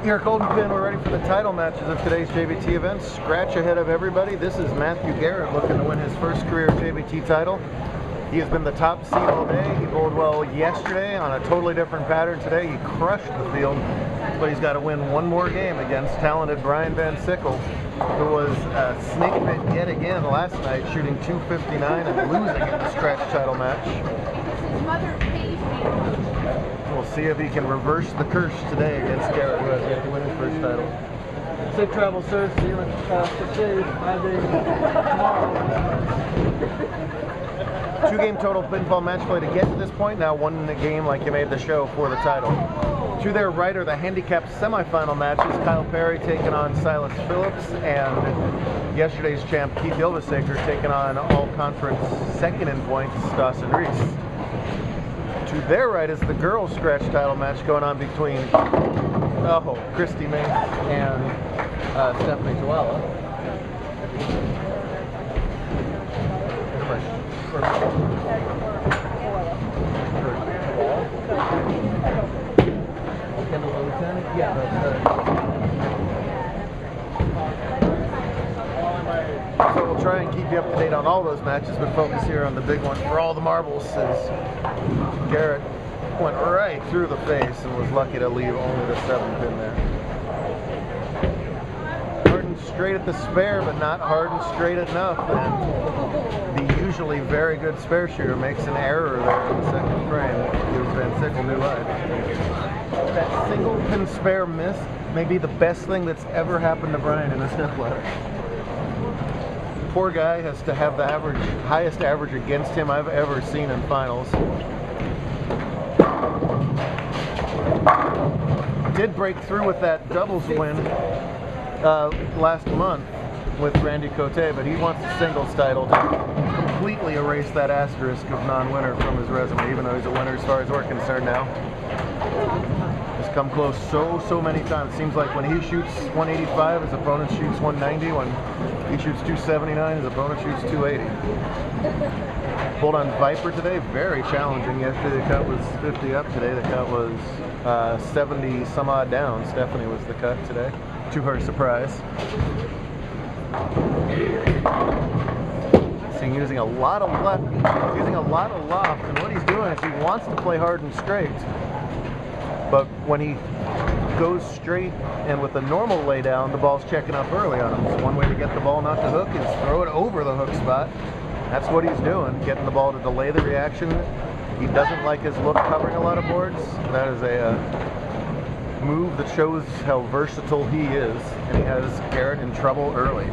Here at Golden Pin, we're ready for the title matches of today's JBT event. Scratch ahead of everybody. This is Matthew Garrett looking to win his first career JBT title. He has been the top seed all day. He bowled well yesterday on a totally different pattern today. He crushed the field, but he's got to win one more game against talented Brian Van Sickle, who was snake bit yet again last night, shooting 259 and losing in the scratch title match. We'll see if he can reverse the curse today against Garrett, who has yet to win his first title. Safe travel, sir. See you in 6 days, 5 days tomorrow. 2-game total pinfall match play to get to this point. Now 1 game like you made the show for the title. To their right are the handicapped semifinal matches. Kyle Perry taking on Silas Phillips, and yesterday's champ Keith Ilvasaker taking on all-conference second in points Dawson Reese. To their right is the girls' scratch title match going on between Christy Mink and Stephanie Tuala. So we'll try and keep you up to date on all those matches, but focus here on the big one for all the marbles, as Garrett went right through the face and was lucky to leave only the 7th pin there. Hard and straight at the spare, but not hard and straight enough, and the usually very good spare shooter makes an error there in the second frame that gives Van Sickle new life. That single pin spare miss may be the best thing that's ever happened to Brian in a stepladder. Poor guy has to have the highest average against him I've ever seen in finals. Did break through with that doubles win last month with Randy Cote, but he wants a singles title to completely erase that asterisk of non-winner from his resume, even though he's a winner as far as we're concerned now. He's come close so many times. Seems like when he shoots 185, his opponent shoots 190. When he shoots 279, his opponent shoots 280. Pulled on Viper today, very challenging. Yesterday the cut was 50 up, today the cut was 70 some odd down. Stephanie was the cut today, to her surprise. He's using a lot of loft, and what he's doing is he wants to play hard and straight, but when he goes straight and with a normal lay down, the ball's checking up early on him. So one way to get the ball not to hook is throw it over the hook spot. That's what he's doing, getting the ball to delay the reaction. He doesn't like his look covering a lot of boards. That is a move that shows how versatile he is, and he has Garrett in trouble early.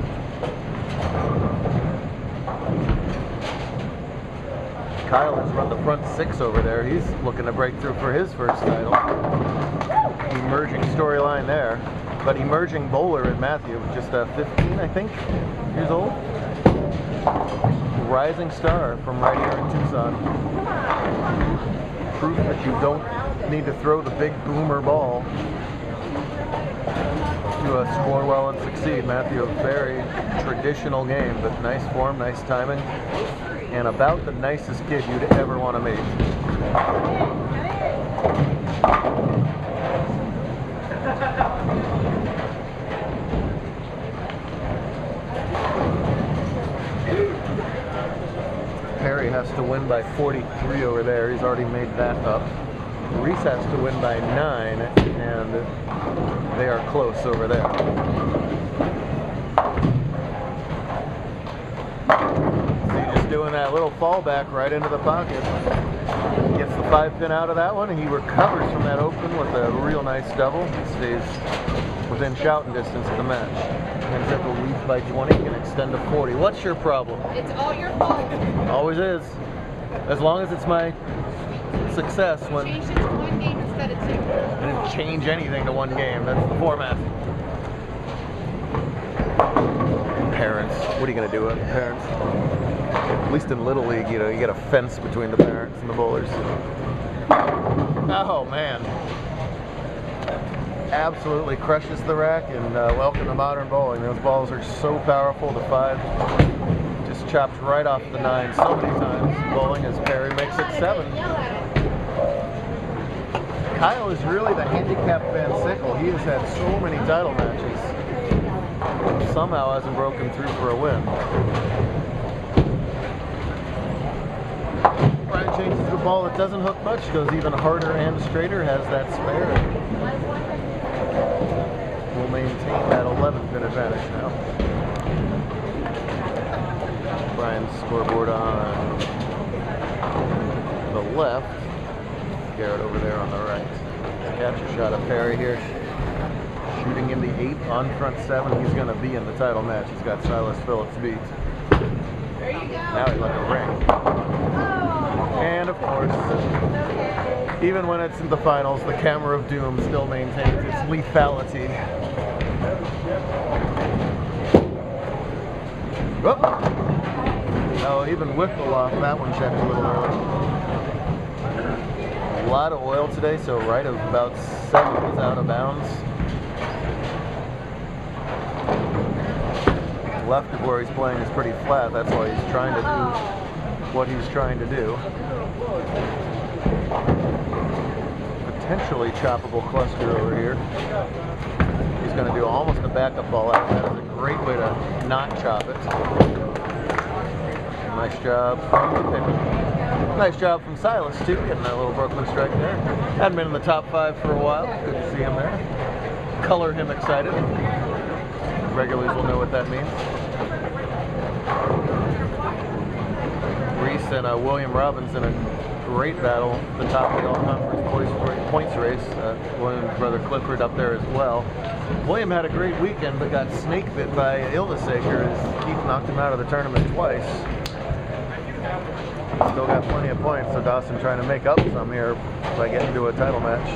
Kyle has run the front 6 over there. He's looking to break through for his first title. Emerging storyline there, but emerging bowler in Matthew, just 15, I think, years old. Rising star from right here in Tucson. Proof that you don't need to throw the big boomer ball to score well and succeed. Matthew, a very traditional game, but nice form, nice timing, and about the nicest kid you'd ever want to meet. Perry has to win by 43 over there. He's already made that up. Reese has to win by 9, and they are close over there. See, just doing that little fallback right into the pocket. Gets the 5 pin out of that one, and he recovers from that open with a real nice double. Stays within shouting distance of the match. And Sickle leads by 20, can extend to 40. What's your problem? It's all your fault. Always is. As long as it's my success. When Changed it to 1 game instead of 2. I didn't change anything to 1 game. That's the format. Parents. What are you going to do with parents? At least in Little League, you know, you get a fence between the parents and the bowlers. Oh, man. Absolutely crushes the rack, and welcome to modern bowling. Those balls are so powerful. The 5 just chops right off the 9 so many times. Bowling as Perry makes it 7. Kyle is really the handicapped Van Sickle. He has had so many title matches. Somehow hasn't broken through for a win. Brian changes the ball that doesn't hook much, goes even harder and straighter, has that spare. Will maintain that 11 pin advantage now. Brian's scoreboard on the left. Garrett over there on the right. Catch a shot of Perry here. Shooting in the 8 on front 7. He's going to be in the title match. He's got Silas Phillips beat. There you go. Now he's like a ring. And of course, even when it's in the finals, the camera of doom still maintains its lethality. Whoop. Oh, even with the loft, that one checked a little early. A lot of oil today, so right of about 7 was out of bounds. Left of where he's playing is pretty flat. That's why he's trying to do what he's trying to do. Potentially choppable cluster over here. He's going to do almost a backup ball out of that. It's a great way to not chop it. Nice job from the picker. Nice job from Silas too, getting that little Brooklyn strike there. Hadn't been in the top 5 for a while. Good to see him there. Color him excited. Regulars will know what that means. Reese and William Robbins in a great battle, the top of the all-conference points race. William's brother Clifford up there as well. William had a great weekend, but got snake bit by Ildesaker as Keith knocked him out of the tournament twice. Still got plenty of points, so Dawson trying to make up some here by getting to a title match.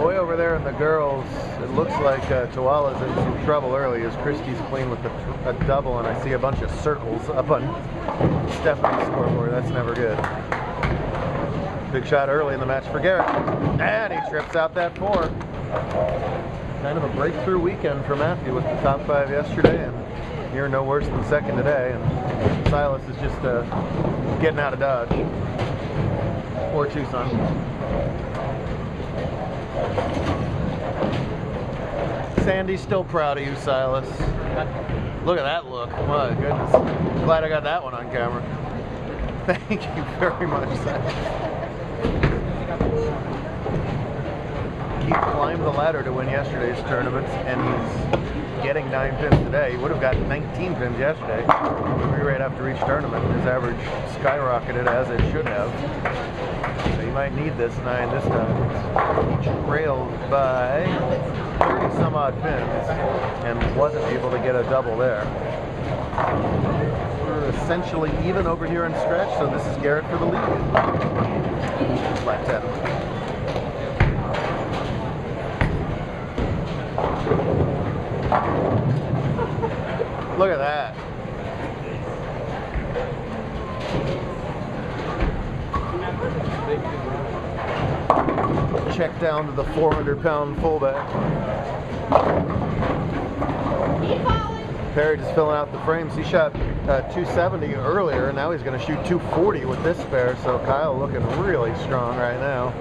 Way over there in the girls, it looks like Tuala's in some trouble early as Christie's clean with a double, and I see a bunch of circles up on Stephanie's scoreboard. That's never good. Big shot early in the match for Garrett, and he trips out that 4. Kind of a breakthrough weekend for Matthew with the top 5 yesterday, and here no worse than second today, and Silas is just getting out of Dodge. Or Tucson. Sandy's still proud of you, Silas. Look at that look. My goodness. Glad I got that one on camera. Thank you very much, Silas. Keith climbed the ladder to win yesterday's tournament, and he's getting 9 pins today. He would have got 19 pins yesterday. Right after each tournament, his average skyrocketed as it should have. So you might need this 9 this time. He trailed by 30 some odd pins and wasn't able to get a double there. We're essentially even over here in stretch, so this is Garrett for the lead. Flat 10. Look at that. Check down to the 400-pound fullback. Perry just filling out the frames. He shot 270 earlier, and now he's going to shoot 240 with this spare, so Kyle looking really strong right now.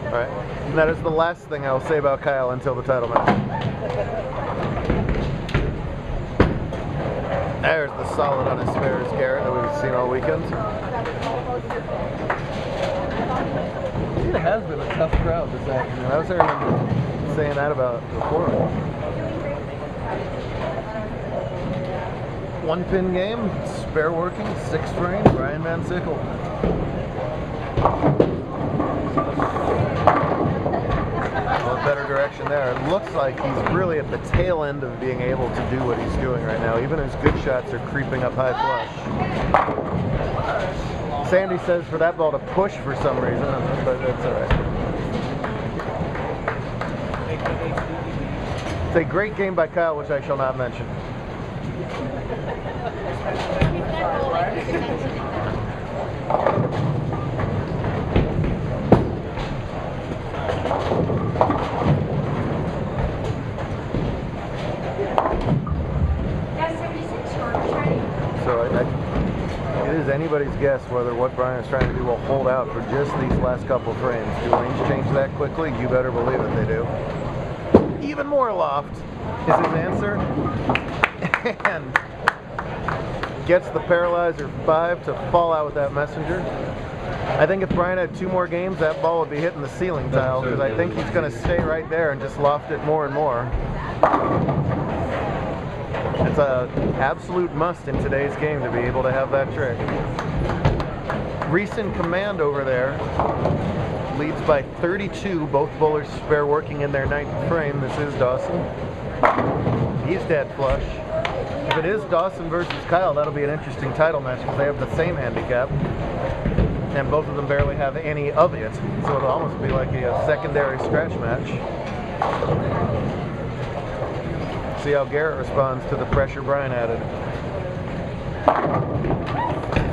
All right, and that is the last thing I will say about Kyle until the title match. There's the solid on his spares, Garrett, that we've seen all weekend. It has been a tough crowd this afternoon. I was hearing him saying that about before. 1-pin game, spare working, 6th frame, Brian Van Sickle. Better direction there. It looks like he's really at the tail end of being able to do what he's doing right now. Even his good shots are creeping up high flush. Sandy says for that ball to push for some reason, but that's all right. It's a great game by Kyle, which I shall not mention. anybody's guess whether what Brian is trying to do will hold out for just these last couple frames. Do lanes change that quickly? You better believe it, they do. Even more loft is his answer. And gets the Paralyzer 5 to fall out with that messenger. I think if Brian had 2 more games, that ball would be hitting the ceiling tile, because I think he's going to stay right there and just loft it more and more. It's an absolute must in today's game to be able to have that trick. Recent Command over there leads by 32, both bowlers spare working in their 9th frame. This is Dawson. He's dead flush. If it is Dawson versus Kyle, that'll be an interesting title match because they have the same handicap. And both of them barely have any of it. So it'll almost be like a secondary scratch match. See how Garrett responds to the pressure Brian added.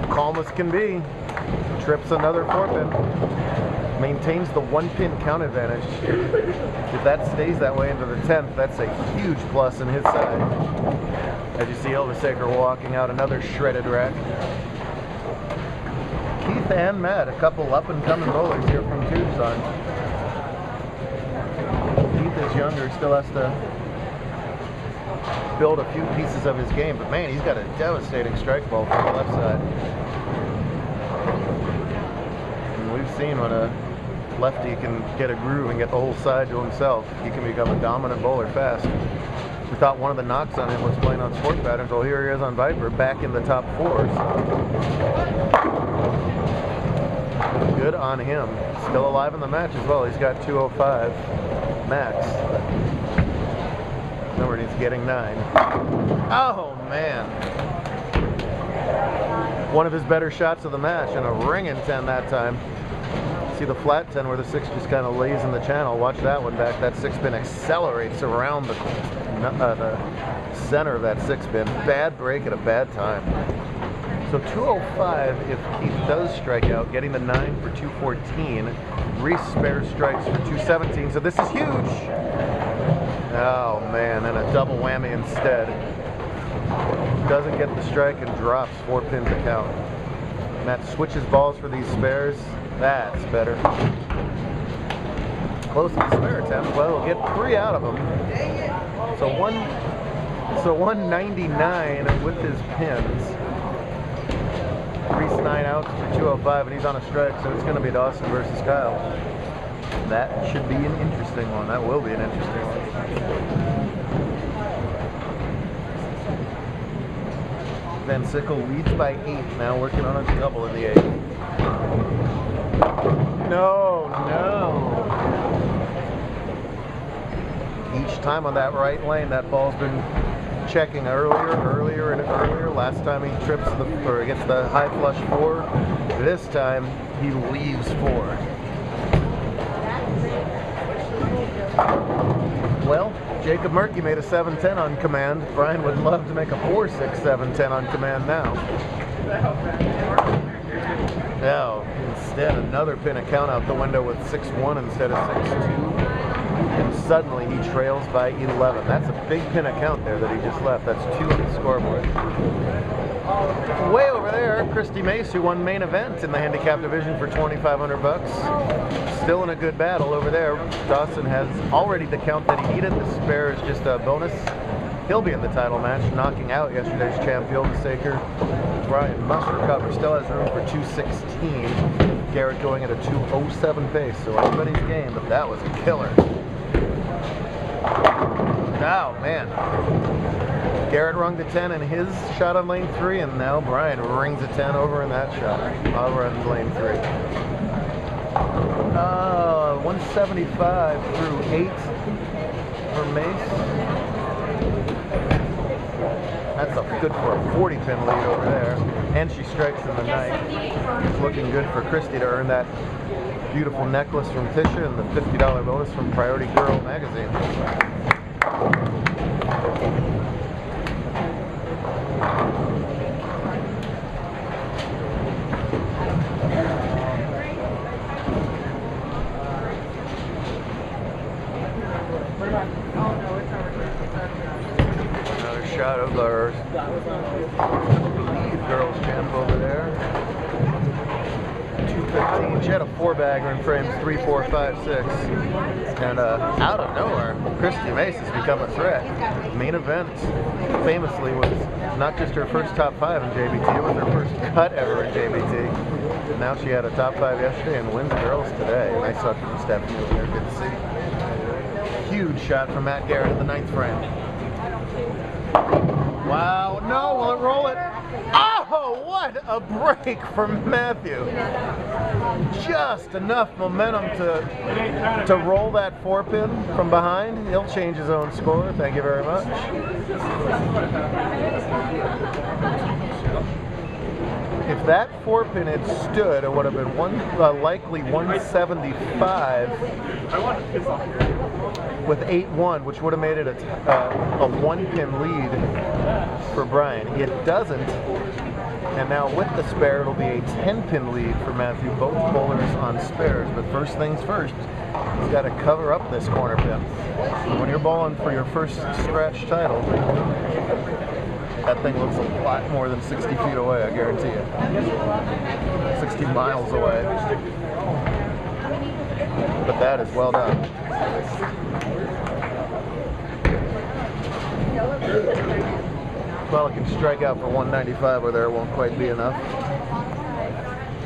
Calm as can be. Trips another 4-pin. Maintains the 1-pin count advantage. If that stays that way into the 10th, that's a huge plus in his side. As you see Elvisaker walking out another shredded rack. Keith and Matt, a couple up-and-coming bowlers here from Tucson. Keith is younger, still has to build a few pieces of his game, but man, he's got a devastating strike ball from the left side. And we've seen when a lefty can get a groove and get the whole side to himself, he can become a dominant bowler fast. We thought one of the knocks on him was playing on sport patterns. Well, here he is on Viper, back in the top 4. So. Good on him. Still alive in the match as well. He's got 205 max. Number he's getting 9. Oh man! One of his better shots of the match, and a ringing 10 that time. See the flat 10 where the 6 just kind of lays in the channel. Watch that one back. That 6-pin accelerates around the center of that 6-pin. Bad break at a bad time. So 205 if Keith does strike out, getting the 9 for 214. Reese spares strikes for 217. So this is huge. Oh man, and a double whammy instead. Doesn't get the strike and drops 4 pins to count. Matt switches balls for these spares. That's better. Close to the spare attempt. Well, he'll get 3 out of them. So 199 with his pins. Reese 9 outs for 205, and he's on a strike, so it's going to be Dawson versus Kyle. That should be an interesting one. That will be an interesting one. Van Sickle leads by 8, now working on a double in the 8th. No. Each time on that right lane, that ball's been checking earlier, and earlier. Last time he trips or gets the high flush 4. This time he leaves 4. Well, Jacob Murky made a 7-10 on command. Brian would love to make a 4-6-7-10 on command now. Now, instead, another pin of count out the window with 6-1 instead of 6-2. And suddenly he trails by 11. That's a big pin of count there that he just left. That's 2 on the scoreboard. Way over there, Christy Mace, who won main event in the handicap division for $2,500. Still in a good battle over there. Dawson has already the count that he needed. The spare is just a bonus. He'll be in the title match, knocking out yesterday's champ, Elvisaker. Brian must recover. Still has room for 216. Garrett going at a 207 pace. So anybody's game, but that was a killer. Oh, man. Garrett rung the 10 in his shot on lane 3, and now Brian rings a 10 over in that shot over on lane 3. 175 through 8 for Mace. That's good for a 40-pin lead over there. And she strikes in the night. It's looking good for Christy to earn that beautiful necklace from Tisha and the $50 bonus from Priority Girl magazine. Another shot of our girls champ over there. 15. She had a 4-bagger in frames 3, 4, 5, 6. And out of nowhere, Christy Mace has become a threat. Main event famously was not just her first top 5 in JBT, it was her first cut ever in JBT. Now she had a top 5 yesterday and wins girls today. Nice shot from Stephanie over there, good to see. Huge shot from Matt Garrett in the 9th frame. Wow, no, will it roll it? Oh, what a break from Matthew. Just enough momentum to roll that 4-pin from behind. He'll change his own score, thank you very much. If that 4-pin had stood, it would have been likely 175 with 8-1, which would have made it a 1-pin lead for Brian. It doesn't, and now with the spare, it'll be a 10-pin lead for Matthew, both bowlers on spares. But first things first, he's got to cover up this corner pin. When you're bowling for your first scratch title, that thing looks a lot more than 60 feet away, I guarantee you. 60 miles away. But that is well done. Well, it can strike out for 195 where there won't quite be enough.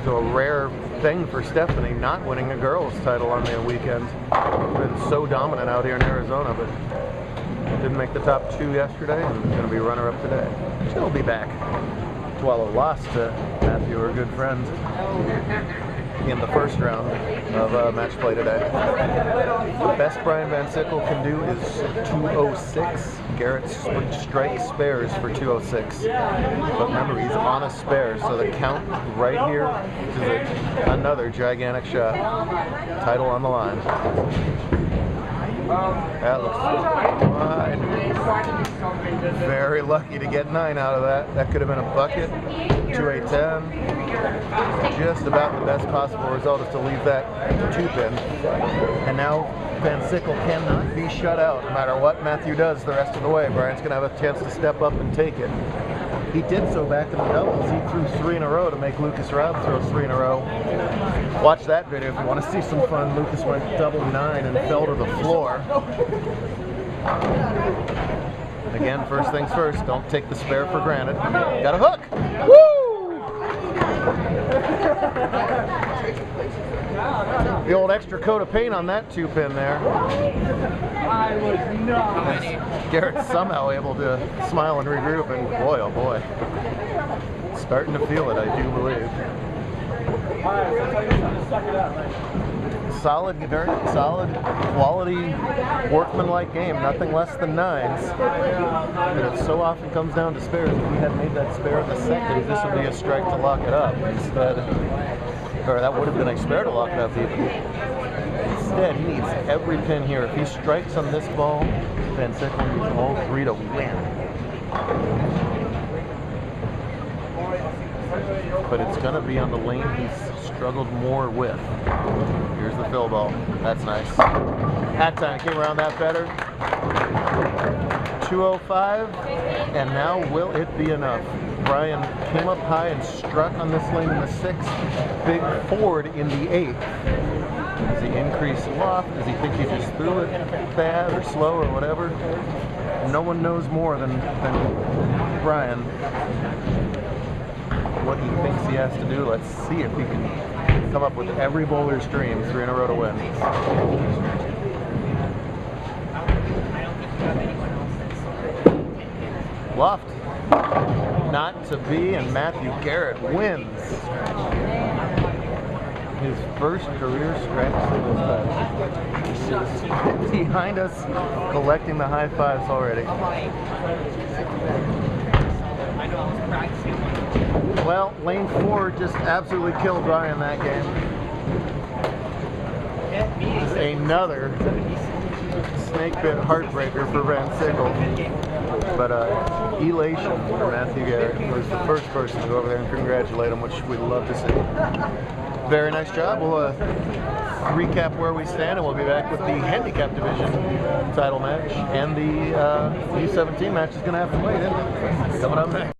So a rare thing for Stephanie, not winning a girls title on the weekend. Been so dominant out here in Arizona, but didn't make the top 2 yesterday and going to be runner-up today. She'll be back. Twala lost to Matthew, her good friend, in the first round of match play today. The best Brian Van Sickle can do is 206. Garrett strikes spares for 206. But remember, he's on a spare, so the count right here is another gigantic shot. Title on the line. That looks fine. Very lucky to get 9 out of that. That could have been a bucket to a 10. Just about the best possible result is to leave that 2-pin. And now Van Sickle cannot be shut out no matter what Matthew does the rest of the way. Brian's going to have a chance to step up and take it. He did so back in the doubles. He threw 3 in a row to make Lucas Raub throw 3 in a row. Watch that video if you want to see some fun. Lucas went double 9 and fell to the floor. And again, first things first, don't take the spare for granted. Got a hook! Woo! The old extra coat of paint on that 2-pin there. I was not. Garrett's somehow able to smile and regroup, and boy, oh boy. Starting to feel it, I do believe. Alright, so tell you something, suck it up, man. Solid, very solid, quality, workmanlike game. Nothing less than 9s. But it so often comes down to spares. If we had made that spare in the second, this would be a strike to lock it up. Instead, or that would have been a spare to lock it up even. Instead, he needs every pin here. If he strikes on this ball, Van Sickle needs all 3 to win. But it's going to be on the lane he's struggled more with. Here's the fill ball. That's nice. Hat time came around that better. 205, and now will it be enough? Brian came up high and struck on this lane in the 6th, big forward in the 8th. Does he increase loft? Does he think he just threw it bad or slow or whatever? No one knows more than Brian what he thinks he has to do. Let's see if he can come up with every bowler's dream, 3 in a row to win. Loft. Not to be, and Matthew Garrett wins. His first career scratch singles. Behind us, collecting the high fives already. Well, lane 4 just absolutely killed Brian that game. Another snake bit heartbreaker for Van Sickle. But elation for Matthew Garrett, who was the first person to go over there and congratulate him, which we'd love to see. Very nice job. We'll recap where we stand, and we'll be back with the handicap division title match, and the U17 match is going to have to wait, isn't it? Coming up next.